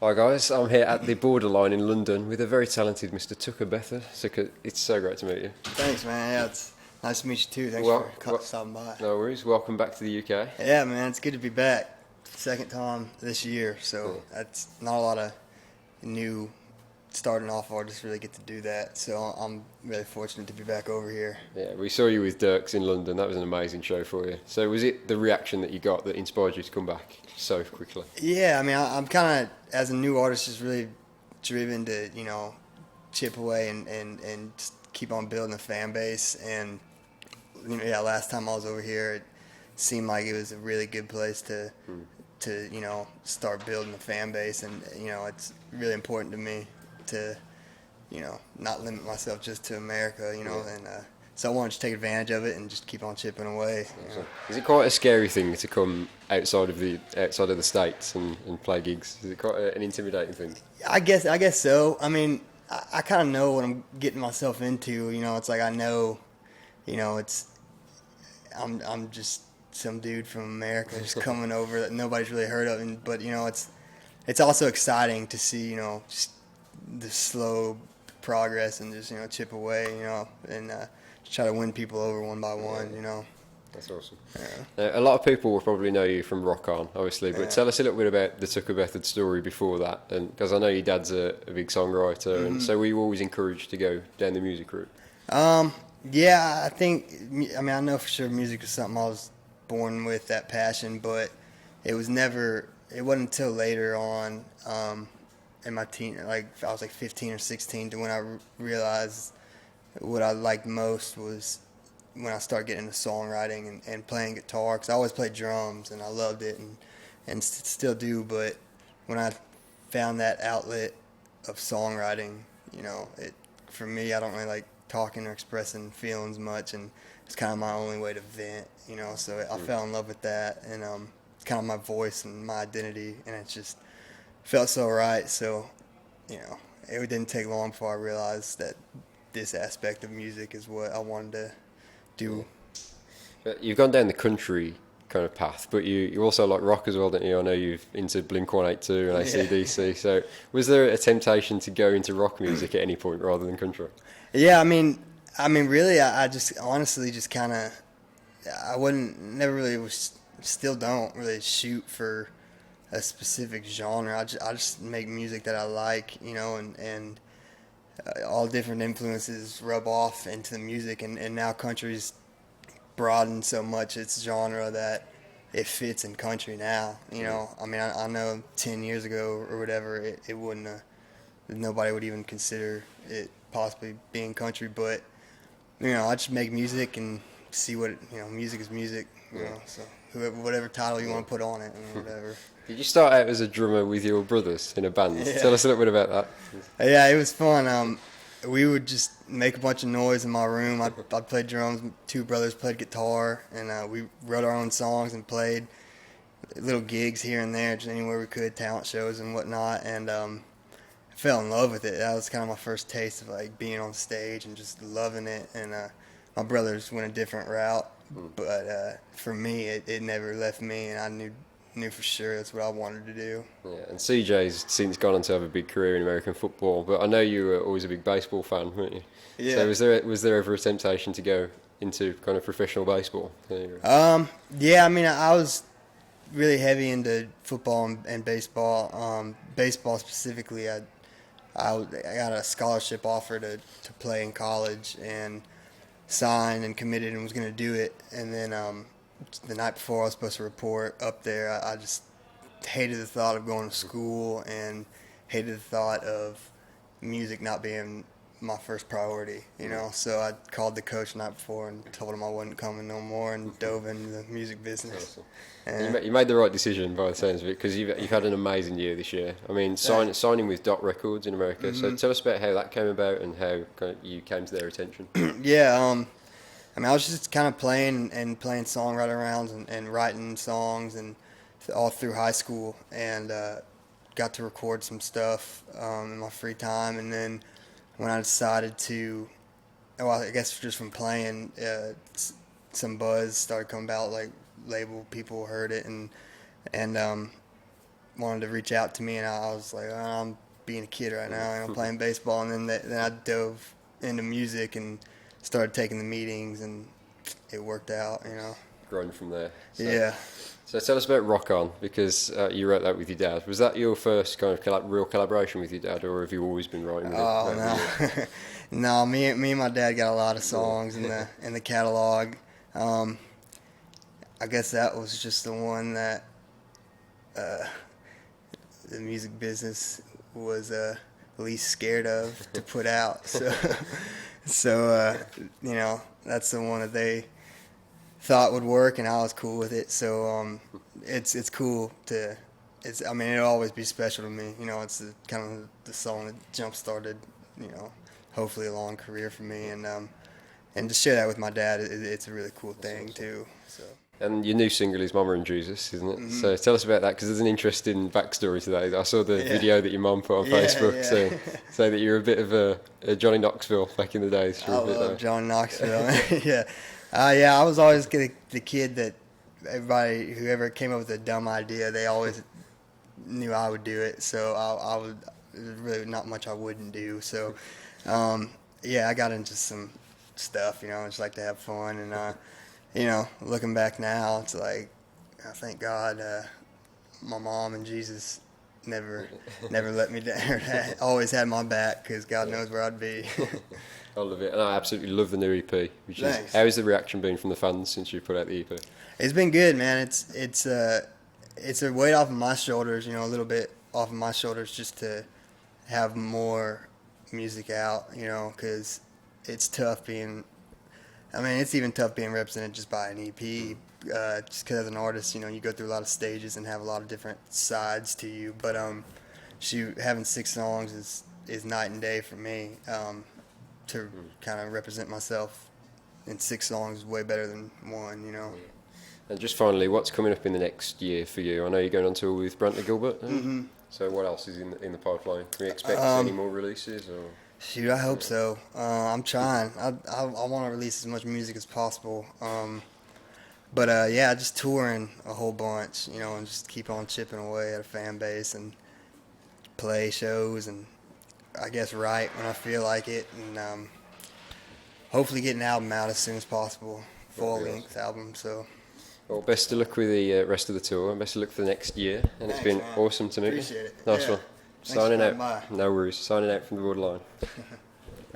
Hi guys, I'm here at the Borderline in London with a very talented Mr. Tucker Beathard. It's so great to meet you. Thanks, man. Yeah, it's nice to meet you too. Thanks for Well, well, stopping by. no worries. Welcome back to the UK. Yeah, man, it's good to be back. Second time this year, Yeah, so that's not a lot of new starting off artists really get to do that. So I'm really fortunate to be back over here. yeah, we saw you with Dirks in London. That was an amazing show for you. So was it the reaction that you got that inspired you to come back so quickly? Yeah, I mean, I'm kind of as a new artist just really driven to chip away and just keep on building a fan base. And yeah, last time I was over here, it seemed like it was a really good place to start building a fan base. And it's really important to me to not limit myself just to America. Yeah. And so I wanted to take advantage of it and just keep on chipping away. So, is it quite a scary thing to come outside of the states and play gigs? Is it quite an intimidating thing? I guess so. I mean, I kind of know what I'm getting myself into. It's like I know, it's I'm just some dude from America just coming over that nobody's really heard of, but it's also exciting to see just the slow progress and just chip away, and just try to win people over one by one. That's awesome. Yeah. A lot of people will probably know you from Rock On, obviously, but Yeah. tell us a little bit about the Tucker Beathard story before that, and because I know your dad's a big songwriter, and so were you always encouraged to go down the music route? Yeah, I mean, I know for sure music was something I was born with, that passion, but it wasn't until later on, in my teen, like I was like 15 or 16, to when I realized what I liked most was when I started getting into songwriting and playing guitar, because I always played drums and I loved it and still do, but when I found that outlet of songwriting, it for me, I don't really like talking or expressing feelings much, and it's kind of my only way to vent, so I fell in love with that, and it's kind of my voice and my identity, and it just felt so right. So it didn't take long before I realized that this aspect of music is what I wanted to do. But you've gone down the country kind of path, but you also like rock as well, don't you? I know you've into Blink-182 and AC/DC. So was there a temptation to go into rock music at any point rather than country? Yeah, I mean, really, I just honestly just kind of, I wouldn't, never really was, still don't really shoot for a specific genre. I just make music that I like, and all different influences rub off into the music, and now country's broadened so much its genre that it fits in country now. I mean, I know 10 years ago or whatever, it wouldn't have, nobody would even consider it possibly being country, but I just make music and see what music is music, so whatever title you want to put on it, whatever. Did you start out as a drummer with your brothers in a band? Yeah. Tell us a little bit about that. Yeah, it was fun. We would just make a bunch of noise in my room. I'd play drums. Two brothers played guitar, and we wrote our own songs and played little gigs here and there, just anywhere we could, talent shows and whatnot. And I fell in love with it. That was kind of my first taste of like being on stage and just loving it. And my brothers went a different route, but for me, it never left me, and I knew for sure that's what I wanted to do. Yeah, and CJ's since gone on to have a big career in American football, but I know you were always a big baseball fan, weren't you? Yeah. So was there ever a temptation to go into kind of professional baseball? Yeah, I mean, I was really heavy into football and baseball. Baseball specifically, I got a scholarship offer to play in college and signed and committed and was going to do it. And then the night before I was supposed to report up there, I just hated the thought of going to school and hated the thought of music not being my first priority, So I called the coach the night before and told him I wasn't coming no more and dove into the music business. And You made the right decision by the sounds of it, because you've had an amazing year this year. I mean, signing with Dot Records in America. So tell us about how that came about and how kind of you came to their attention. yeah, I mean, I was just kind of playing songwriter rounds and writing songs and all through high school, and got to record some stuff in my free time. And then when I decided to, well, I guess just from playing, some buzz started coming about, like label people heard it, and wanted to reach out to me, and I was like, I'm being a kid right now, I'm playing baseball. And then I dove into music and started taking the meetings, and it worked out. Grown from there. Yeah. So tell us about Rock On, because you wrote that with your dad. Was that your first kind of real collaboration with your dad, or have you always been writing with him? Oh, no. No, me and my dad got a lot of songs in the catalog. I guess that was just the one that the music business was least scared of to put out. So that's the one that they thought would work, and I was cool with it. So it's cool to. It'll always be special to me. It's kind of the song that jump started, hopefully a long career for me, and to share that with my dad, it's a really cool thing too. So. And your new single is Mama and Jesus, isn't it? Mm-hmm. So tell us about that, because there's an interesting backstory to that. I saw the video that your mum put on Facebook saying that you're a bit of a Johnny Knoxville back in the days. I love Johnny Knoxville. Yeah. I was always the kid that whoever came up with a dumb idea, they always knew I would do it. So I would, there's really not much I wouldn't do. So, I got into some stuff, I just like to have fun. And, looking back now, it's like, I thank God my mom and Jesus never let me down. Always had my back, because God knows where I'd be. I love it, and I absolutely love the new EP. Thanks. How has the reaction been from the fans since you put out the EP? It's been good, man. It's a weight off of my shoulders, a little bit off of my shoulders, just to have more music out, because it's tough being. It's even tough being represented just by an EP, just because as an artist, you go through a lot of stages and have a lot of different sides to you. But having 6 songs is night and day for me. To kind of represent myself in 6 songs is way better than 1. And just finally, what's coming up in the next year for you? I know you're going on tour with Brantley Gilbert. Mm-hmm. So what else is in the pipeline? Can we expect any more releases? Or? Shoot, I hope so. I'm trying. I want to release as much music as possible. But just touring a whole bunch, and just keep on chipping away at a fan base and play shows and I guess write when I feel like it, and hopefully get an album out as soon as possible, full-length album. So. Well, best of luck with the rest of the tour, and best of luck for the next year. And Thanks, it's been man. awesome to meet you. Appreciate it. Nice one. Thanks Signing for out. coming by. No worries. Signing out from the borderline.